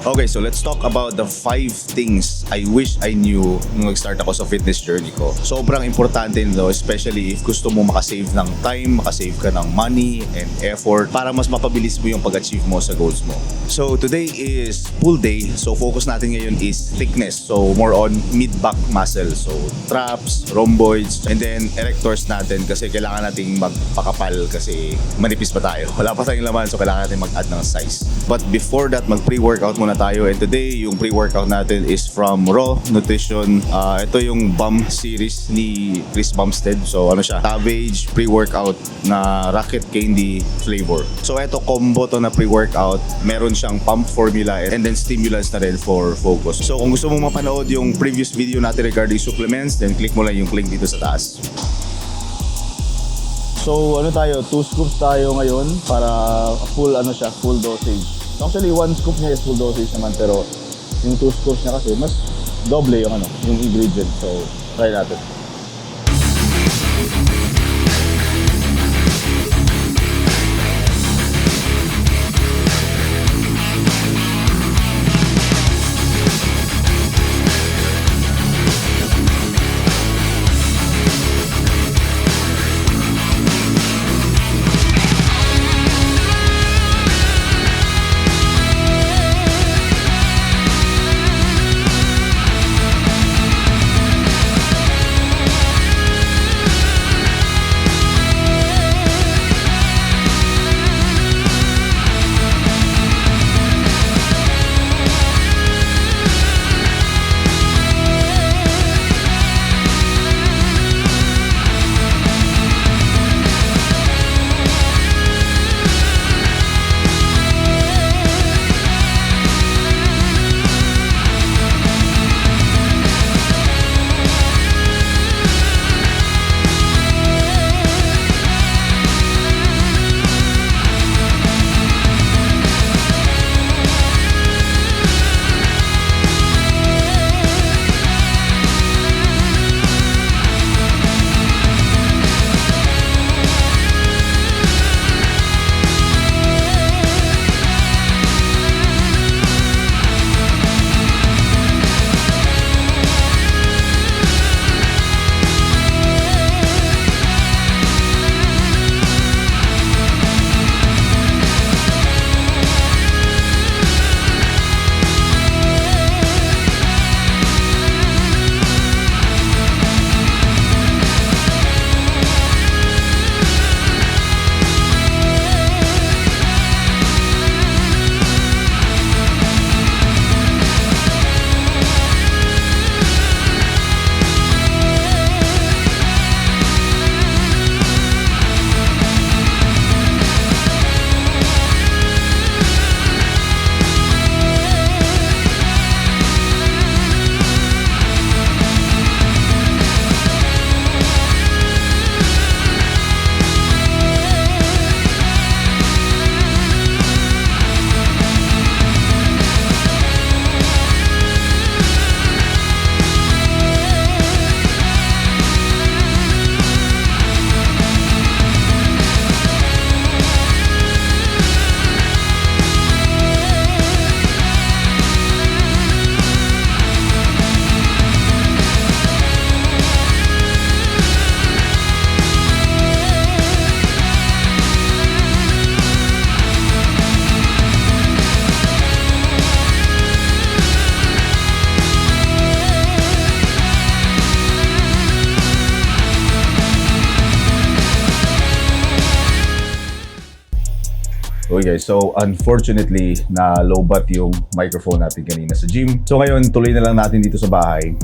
Okay, so let's talk about the 5 things I wish I knew nung nag-start ako sa fitness journey ko. Sobrang importante nito, especially if gusto mo makasave ng time, makasave ka ng money and effort para mas mapabilis mo yung pag-achieve mo sa goals mo. So today is pull day, so focus natin ngayon is thickness. So more on mid-back muscle. So traps, rhomboids, and then erectors natin kasi kailangan nating magpakapal kasi manipis pa tayo. Wala pa tayong laman, so kailangan natin mag-add ng size. But before that, mag-pre-workout muna tayo, and today yung pre-workout natin is from Raw Nutrition. Ito yung BUM series ni Chris Bumstead. So ano siya, Savage pre-workout na Rocket Candy flavor. So ito combo to na pre-workout, meron siyang pump formula and then stimulants na rin for focus. So kung gusto mong mapanood yung previous video natin regarding supplements, then click mo lang yung link dito sa taas. So ano tayo, 2 scoops tayo ngayon para full full dosage. Actually 1 scoop niya is full dosage naman, pero yung 2 scoops niya kasi mas doble yung yung ingredient. So try natin. Okay guys, so unfortunately na lowbat yung microphone natin kanina sa gym. So ngayon tuloy na lang natin dito sa bahay.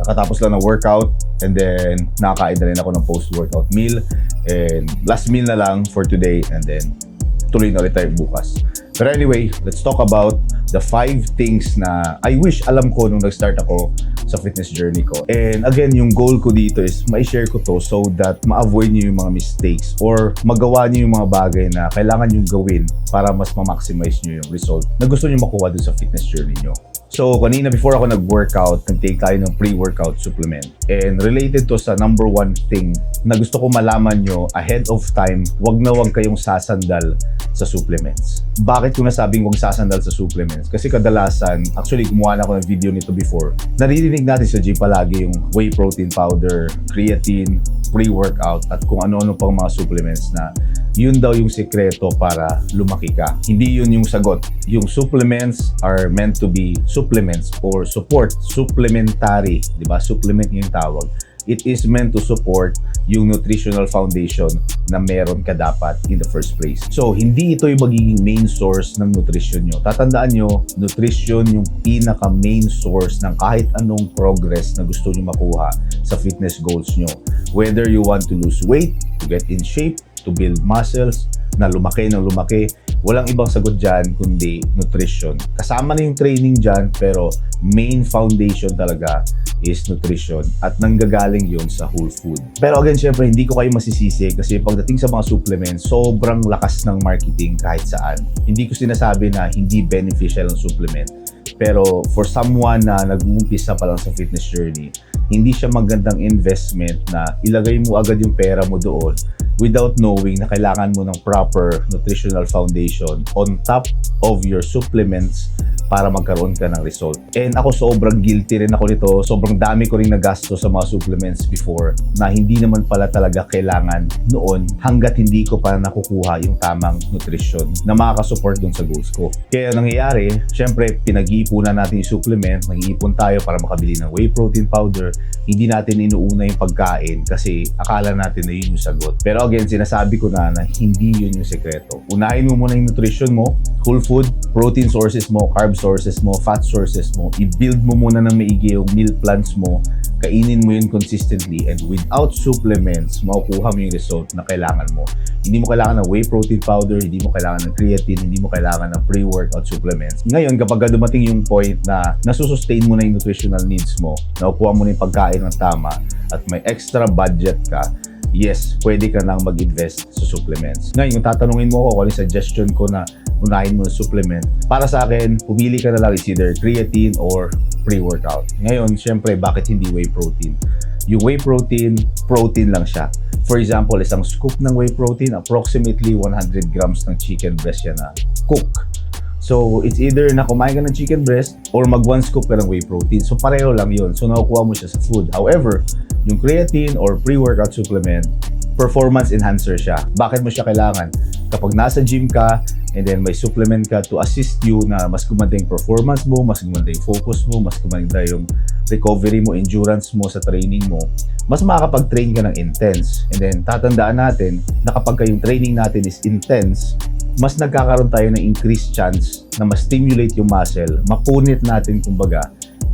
Kakatapos lang ng workout and then nakakain na rin ako ng post-workout meal. And last meal na lang for today and then tuloy na ulit tayo bukas. But anyway, let's talk about the 5 things na I wish alam ko nung nag-start ako sa fitness journey ko. And again, yung goal ko dito is ma-share ko to so that ma-avoid nyo yung mga mistakes or magawa nyo yung mga bagay na kailangan nyo gawin para mas ma-maximize nyo yung result na gusto nyo makuha dun sa fitness journey nyo. So, kanina before ako nag-workout, nag-take tayo ng pre-workout supplement. And related to sa number one thing na gusto ko malaman nyo ahead of time, wag na wag kayong sasandal sa supplements. Bakit ko nasabing wag sasandal sa supplements? Kasi kadalasan, actually gumawa na ako ng video nito before, naririnig natin sa gym palagi yung whey protein powder, creatine, pre-workout at kung ano-ano pang mga supplements na yun daw yung sekreto para lumaki ka. Hindi yun yung sagot. Yung supplements are meant to be supplements or support, supplementary, di ba? Supplement yung tawag. It is meant to support yung nutritional foundation na meron ka dapat in the first place. So, hindi ito yung magiging main source ng nutrition nyo. Tatandaan nyo, nutrition yung pinaka-main source ng kahit anong progress na gusto nyo makuha sa fitness goals nyo. Whether you want to lose weight, to get in shape, to build muscles, na lumaki ng lumaki, walang ibang sagot dyan kundi nutrition. Kasama na yung training dyan, pero main foundation talaga is nutrition at nanggagaling yun sa whole food. Pero again, syempre, hindi ko kayo masisisi kasi pagdating sa mga supplements, sobrang lakas ng marketing kahit saan. Hindi ko sinasabi na hindi beneficial ang supplement. Pero for someone na nag-uumpisa pa lang sa fitness journey, hindi siya magandang investment na ilagay mo agad yung pera mo doon without knowing na kailangan mo ng proper nutritional foundation on top of your supplements para magkaroon ka ng result. And ako sobrang guilty rin ako nito. Sobrang dami ko rin nagasto sa mga supplements before na hindi naman pala talaga kailangan noon hanggat hindi ko pa nakukuha yung tamang nutrition na makakasupport dun sa goals ko. Kaya nangyayari, syempre pinag-iipunan natin yung supplement, nag-iipon tayo para makabili ng whey protein powder, hindi natin inuuna yung pagkain kasi akala natin na yun yung sagot. Pero again, sinasabi ko na hindi yun yung sekreto. Unahin mo muna yung nutrition mo, whole food, protein sources mo, carb sources mo, fat sources mo, i-build mo muna ng maigi yung meal plans mo, kainin mo yun consistently, and without supplements, makukuha mo yung result na kailangan mo. Hindi mo kailangan ng whey protein powder, hindi mo kailangan ng creatine, hindi mo kailangan ng pre-workout supplements. Ngayon, kapag dumating yung point na nasusustain mo na yung nutritional needs mo, nakukuha mo na yung pagkain ng tama, at may extra budget ka, yes, pwede ka nang mag-invest sa supplements. Ngayon, kung tatanungin mo ako kung ano suggestion ko na unahin mo yung supplement, para sa akin, pumili ka na lang is either creatine or pre-workout. Ngayon, syempre, bakit hindi whey protein? Yung whey protein, protein lang siya. For example, isang scoop ng whey protein, approximately 100 grams ng chicken breast yan na cook. So, it's either na kumain ka ng chicken breast or mag 1 scoop ka ng whey protein. So, pareho lang yun. So, nakukuha mo siya sa food. However, yung creatine or pre-workout supplement, performance enhancer siya. Bakit mo siya kailangan? Kapag nasa gym ka and then may supplement ka to assist you na mas gumanda yung performance mo, mas gumanda yung focus mo, mas gumanda yung recovery mo, endurance mo sa training mo, mas makakapag-train ka ng intense. And then, tatandaan natin na kapag yung training natin is intense, mas nagkakaroon tayo ng increased chance na ma-stimulate yung muscle, mapunit natin kumbaga,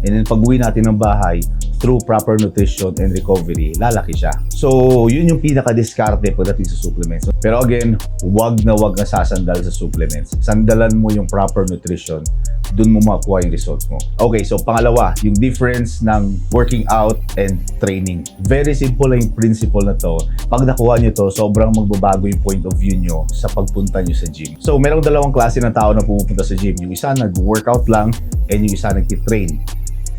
and then pag-uwi natin ng bahay, through proper nutrition and recovery, lalaki siya. So, yun yung pinaka-diskarte pagdating sa supplements. Pero again, wag na sasandal sa supplements. Sandalan mo yung proper nutrition, dun mo makuha yung results mo. Okay, so pangalawa, yung difference ng working out and training. Very simple lang yung principle na to. Pag nakuha nyo to, sobrang magbabago yung point of view nyo sa pagpunta nyo sa gym. So, merong dalawang klase ng tao na pumupunta sa gym. Yung isa nag-workout lang and yung isa nag-train.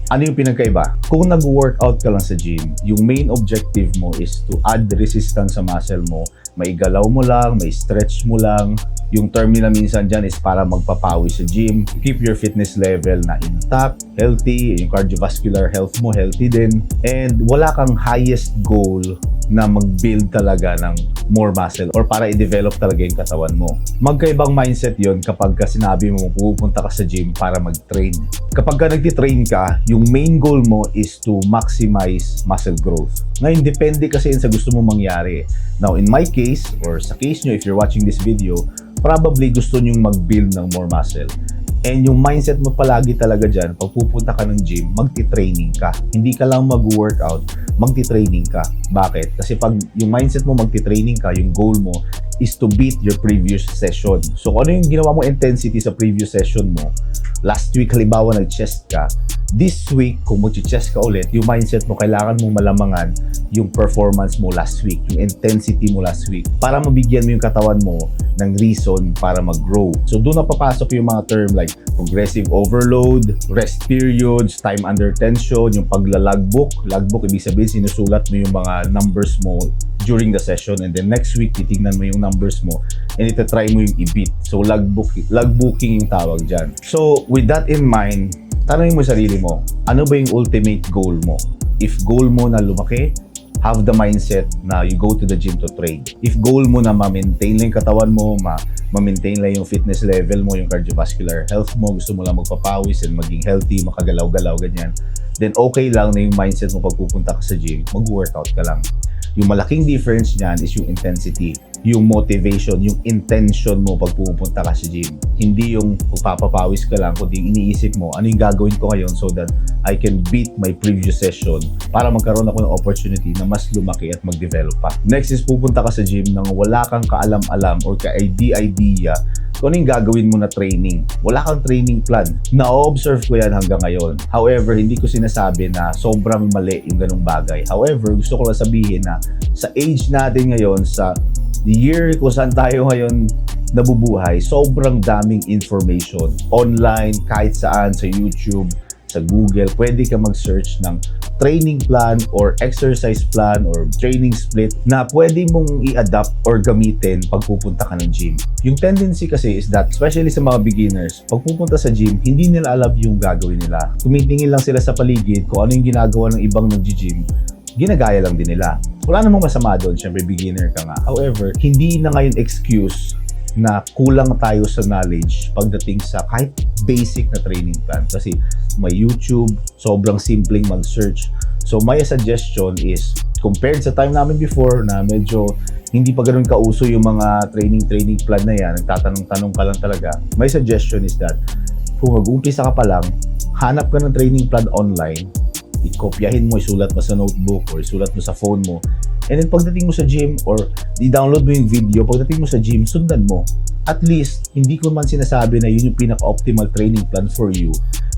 Ano yung pinagkaiba? Kung nag-workout ka lang sa gym, yung main objective mo is to add resistance sa muscle mo. May galaw mo lang, may stretch mo lang. Yung term nila minsan dyan is para magpapawi sa gym. Keep your fitness level na intact, healthy, yung cardiovascular health mo healthy din. And wala kang highest goal na mag-build talaga ng more muscle or para i-develop talaga yung katawan mo. Magkaibang mindset yon kapag ka sinabi mo pupunta ka sa gym para mag-train. Kapag ka nagtitrain ka, yung main goal mo is to maximize muscle growth. Ngayon, depende kasi yun sa gusto mo mangyari. Now, in my case, or sa case nyo, if you're watching this video, probably gusto nyong mag-build ng more muscle. And yung mindset mo palagi talaga dyan, pag pupunta ka ng gym, magti-training ka. Hindi ka lang mag-workout, magti-training ka. Bakit? Kasi pag yung mindset mo magti-training ka, yung goal mo is to beat your previous session. So kung ano yung ginawa mo intensity sa previous session mo, last week halimbawa nag-chest ka, This week, kung mag-chest ka ulit, yung mindset mo, kailangan mong malamangan yung performance mo last week, yung intensity mo last week, para mabigyan mo yung katawan mo ng reason para mag-grow. So doon na papasok yung mga term like progressive overload, rest periods, time under tension, yung pagla-logbook. Logbook, ibig sabihin, sinusulat mo yung mga numbers mo during the session, and then next week, titignan mo yung numbers mo and itatry mo yung i-beat. So logbooking yung tawag dyan. So with that in mind, tanongin mo sarili mo, ano ba yung ultimate goal mo? If goal mo na lumaki, have the mindset na you go to the gym to train. If goal mo na ma-maintain lang yung katawan mo, ma-maintain lang yung fitness level mo, yung cardiovascular health mo, gusto mo lang magpapawis and maging healthy, makagalaw-galaw, ganyan, then okay lang na yung mindset mo pag pupunta ka sa gym, mag-workout ka lang. Yung malaking difference niyan is yung intensity, yung motivation, yung intention mo pag pupunta ka sa gym. Hindi yung pagpapapawis ka lang, kundi iniisip mo, ano yung gagawin ko ngayon so that I can beat my previous session para magkaroon ako ng opportunity na mas lumaki at mag-develop pa. Next is pupunta ka sa gym nang wala kang kaalam-alam or ka-idea kung ano yung gagawin mo na training. Wala kang training plan. Na-observe ko yan hanggang ngayon. However, hindi ko sinasabi na sobrang mali yung ganung bagay. However, gusto ko lang sabihin na sa age natin ngayon, sa year kung saan tayo ngayon nabubuhay, sobrang daming information. Online, kahit saan, sa YouTube, sa Google, pwede ka mag-search ng training plan or exercise plan or training split na pwede mong i-adapt or gamitin pag pupunta ka ng gym. Yung tendency kasi is that, especially sa mga beginners, pag pupunta sa gym, hindi nila alam yung gagawin nila. Tumitingin lang sila sa paligid kung ano yung ginagawa ng ibang nag-gym, ginagaya lang din nila. Wala namang masama doon, syempre beginner ka nga. However, hindi na ngayon excuse na kulang tayo sa knowledge pagdating sa kahit basic na training plan. Kasi may YouTube, sobrang simpleng mag-search. So my suggestion is, compared sa time namin before na medyo hindi pa ganoon kauso yung mga training plan na yan, nagtatanong-tanong ka lang talaga, my suggestion is that kung mag-umpisa ka pa lang, hanap ka ng training plan online, ikopyahin mo, isulat mo sa notebook or isulat mo sa phone mo, and then pagdating mo sa gym or i-download mo yung video, pagdating mo sa gym, sundan mo. At least, hindi ko man sinasabi na yun yung pinaka-optimal training plan for you,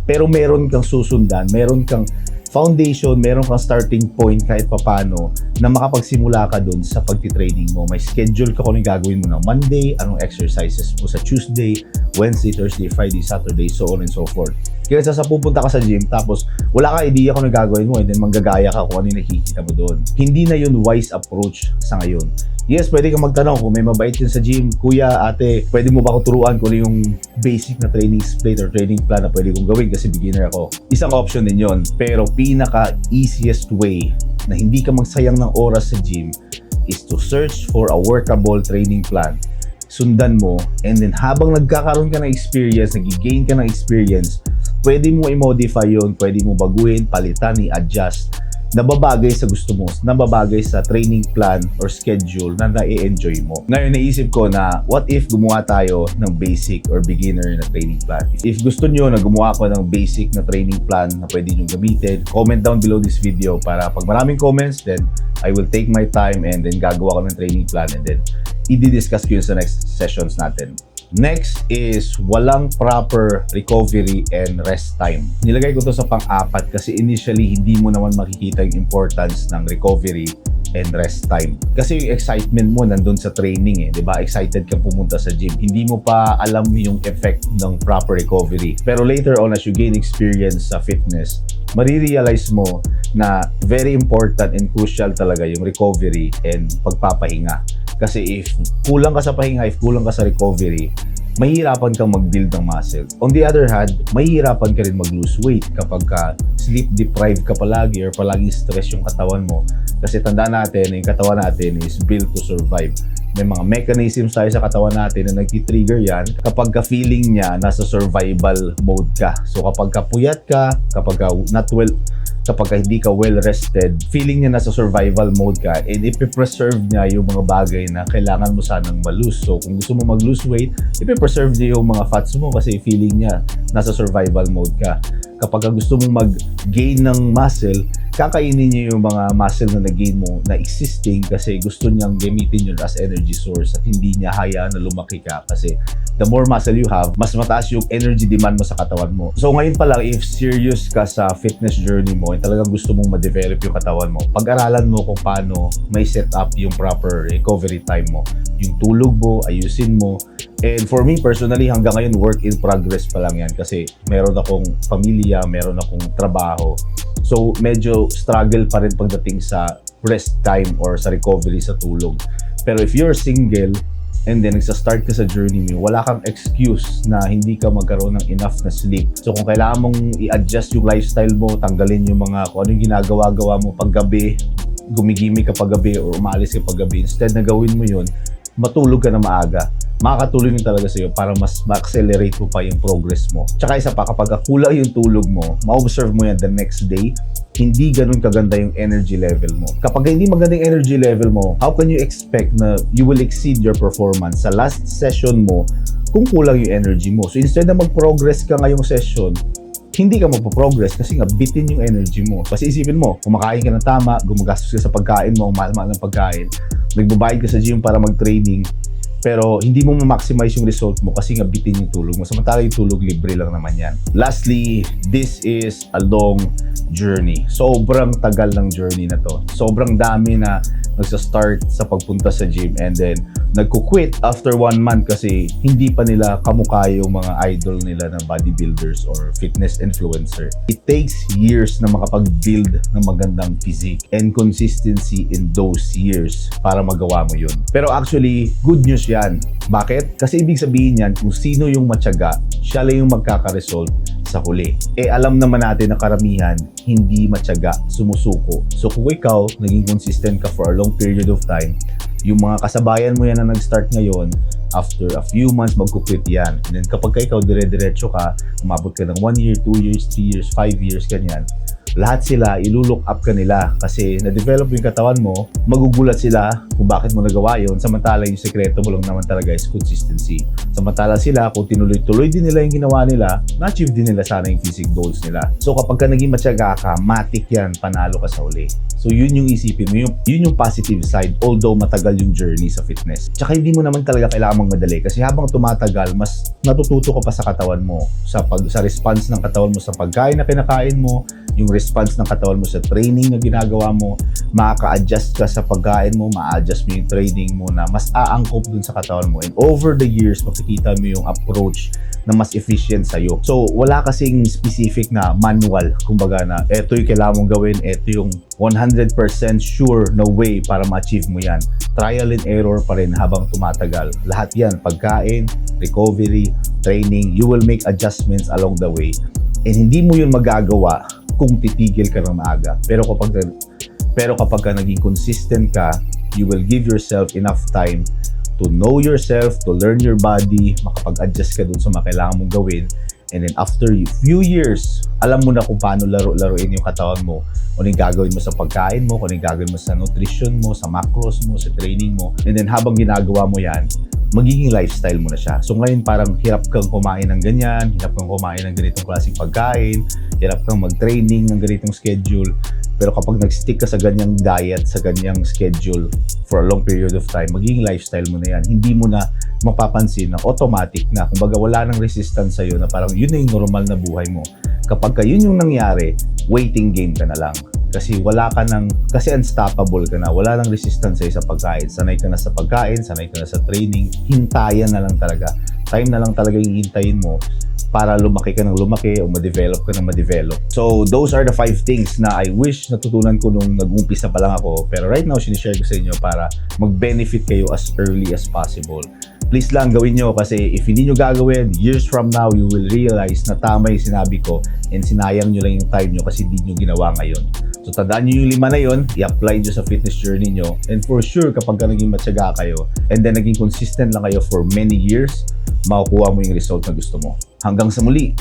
pero meron kang susundan, meron kang foundation, meron kang starting point kahit papano na makapagsimula ka dun sa pagtitraining mo. May schedule ka kung anong gagawin mo ng Monday, anong exercises mo sa Tuesday, Wednesday, Thursday, Friday, Saturday, so on and so forth. Kaya sa pupunta ka sa gym tapos wala ka idea kung anong gagawin mo and then manggagaya ka kung ano yung nakikita mo doon. Hindi na yun wise approach sa ngayon. Yes, pwede kang magtanong kung may mabait yun sa gym, kuya, ate, pwede mo ba ako turuan kung ano yung basic na training split or training plan na pwede kong gawin kasi beginner ako. Isang option din yun. Pero pinaka-easiest way na hindi ka magsayang ng oras sa gym is to search for a workable training plan. Sundan mo, and then habang nagkakaroon ka ng experience, nag-gain ka ng experience, pwede mo i-modify yun, pwede mo baguhin, palitan, i-adjust, nababagay sa gusto mo, nababagay sa training plan or schedule na na-enjoy mo. Ngayon, naisip ko na, what if gumawa tayo ng basic or beginner na training plan? If gusto nyo na gumawa ko ng basic na training plan na pwede nyo gamitin, comment down below this video para pag maraming comments, then I will take my time and then gagawa ko ng training plan and then i-discuss ko yun sa next sessions natin. Next is walang proper recovery and rest time. Nilagay ko to sa pang-apat kasi initially hindi mo naman makikita yung importance ng recovery and rest time. Kasi yung excitement mo nandun sa training di ba? Excited kang pumunta sa gym. Hindi mo pa alam yung effect ng proper recovery. Pero later on, as you gain experience sa fitness, marirealize mo na very important and crucial talaga yung recovery and pagpapahinga. Kasi if kulang ka sa pahinga, if kulang ka sa recovery, mahihirapan kang mag-build ng muscle. On the other hand, mahihirapan ka rin mag-lose weight kapag ka sleep deprived ka palagi or palaging stress yung katawan mo. Kasi tandaan natin, yung katawan natin is built to survive. May mga mechanisms tayo sa katawan natin na nag-trigger yan kapag ka feeling niya nasa survival mode ka. So kapag ka puyat ka, kapag ka hindi ka well rested, feeling niya nasa survival mode ka, and ipipreserve niya yung mga bagay na kailangan mo sanang malose. So kung gusto mo mag-lose weight, ipipreserve niya yung mga fats mo kasi feeling niya nasa survival mode ka. kapag gusto mong mag-gain ng muscle, kakainin niya yung mga muscle na nag-gain mo na existing kasi gusto niyang gamitin yun as energy source at hindi niya hayaan na lumaki ka kasi the more muscle you have, mas mataas yung energy demand mo sa katawan mo. So ngayon pa lang, if serious ka sa fitness journey mo at talagang gusto mong ma-develop yung katawan mo, pag-aralan mo kung paano may set up yung proper recovery time mo. Yung tulog mo, ayusin mo. And for me personally, hanggang ngayon work in progress pa lang yan kasi meron akong pamilya, meron akong trabaho. So medyo struggle pa rin pagdating sa rest time or sa recovery sa tulog. Pero if you're single and then nagsa-start ka sa journey mo, wala kang excuse na hindi ka magkaroon ng enough na sleep. So kung kailangan mong i-adjust yung lifestyle mo, tanggalin yung mga kung ano yung ginagawa mo paggabi, gumigimik ka paggabi or umalis ka paggabi, instead na gawin mo yun, matulog ka na maaga. Makakatulong yun talaga sa'yo para mas ma-accelerate mo pa yung progress mo. Tsaka isa pa, kapag kulang yung tulog mo, ma-observe mo yan the next day, hindi ganun kaganda yung energy level mo. Kapag hindi maganda yung energy level mo, how can you expect na you will exceed your performance sa last session mo kung kulang yung energy mo? So instead na mag-progress ka ngayong session, hindi ka magpo-progress kasi nga bitin yung energy mo. Kasi isipin mo, kumakain ka ng tama, gumagastos ka sa pagkain mo, mahal-mahal ng pagkain, nagbabayad ka sa gym para mag-training, pero hindi mo ma-maximize yung result mo kasi nga bitin yung tulog mo. Samantala yung tulog, libre lang naman yan. Lastly, this is a long journey. Sobrang tagal ng journey na to. Sobrang dami na nagsa-start sa pagpunta sa gym and then nagko-quit after 1 month kasi hindi pa nila kamukha yung mga idol nila na bodybuilders or fitness influencer. It takes years na makapag-build ng magandang physique and consistency in those years para magawa mo yun. Pero actually, good news yan. Bakit? Kasi ibig sabihin yan, kung sino yung matyaga, siya lang yung magkaka-result sa huli. Alam naman natin na karamihan, hindi matyaga, sumusuko. So kung ikaw, naging consistent ka for a long period of time, yung mga kasabayan mo yan na nag-start ngayon, after a few months, magkukwit yan. And then kapag ikaw dire-diretso ka, umabot ka ng 1 year, 2 years, 3 years, 5 years, ganyan, lahat sila, ilulook up ka nila kasi na-develop yung katawan mo, magugulat sila kung bakit mo nagawa yun, samantala yung sekreto mo lang naman talaga is consistency. Samantala sila, kung tinuloy-tuloy din nila yung ginawa nila, na-achieve din nila sana yung physique goals nila. So kapag ka naging matyaga ka, matik yan, panalo ka sa uli. So yun yung isipin mo, yun yung positive side, although matagal yung journey sa fitness. Tsaka hindi mo naman talaga kailangan magmadali kasi habang tumatagal, mas natututo ka pa sa katawan mo, sa response ng katawan mo sa pagkain na kinakain mo, yung response ng katawan mo sa training na ginagawa mo, makaka-adjust ka sa pagkain mo, ma-adjust mo yung training mo na mas aangkop dun sa katawan mo. And over the years, makikita mo yung approach na mas efficient sa'yo. So, wala kasing specific na manual. Kumbaga na, eto yung kailangan mong gawin, eto yung 100% sure na way para ma-achieve mo yan. Trial and error pa rin habang tumatagal. Lahat yan, pagkain, recovery, training, you will make adjustments along the way. And hindi mo yun magagawa kung titigil ka ng maaga. Pero kapag ka naging consistent ka, you will give yourself enough time to know yourself, to learn your body, makapag-adjust ka dun sa mga kailangan mong gawin. And then after few years, alam mo na kung paano laruin yung katawan mo, kung yung gagawin mo sa pagkain mo, kung yung gagawin mo sa nutrition mo, sa macros mo, sa training mo. And then habang ginagawa mo yan, magiging lifestyle mo na siya. So ngayon parang hirap kang kumain ng ganyan, hirap kang kumain ng ganitong klaseng pagkain, hirap kang mag-training ng ganitong schedule. Pero kapag nag-stick ka sa ganyang diet, sa ganyang schedule for a long period of time, magiging lifestyle mo na yan. Hindi mo na mapapansin na automatic na, kumbaga wala nang resistance sa'yo na parang yun na yung normal na buhay mo. Kapag ka yun yung nangyari, waiting game ka na lang. Kasi kasi unstoppable ka na, wala nang resistance sa'yo sa pagkain. Sanay ka na sa pagkain, sanay ka na sa training, hintayan na lang talaga. Time na lang talaga yung hintayin mo para lumaki ka ng lumaki o ma-develop ka ng ma-develop. So, those are the 5 things na I wish natutunan ko nung nag-umpisa pa lang ako. Pero right now, sinishare ko sa inyo para mag-benefit kayo as early as possible. Please lang gawin nyo kasi if hindi nyo gagawin, years from now, you will realize na tama yung sinabi ko and sinayang nyo lang yung time nyo kasi hindi nyo ginawa ngayon. So, tandaan nyo yung 5 na yun, i-apply nyo sa fitness journey nyo. And for sure, kapag ka naging matyaga kayo and then naging consistent lang kayo for many years, makukuha mo yung result na gusto mo. Hanggang sa muli,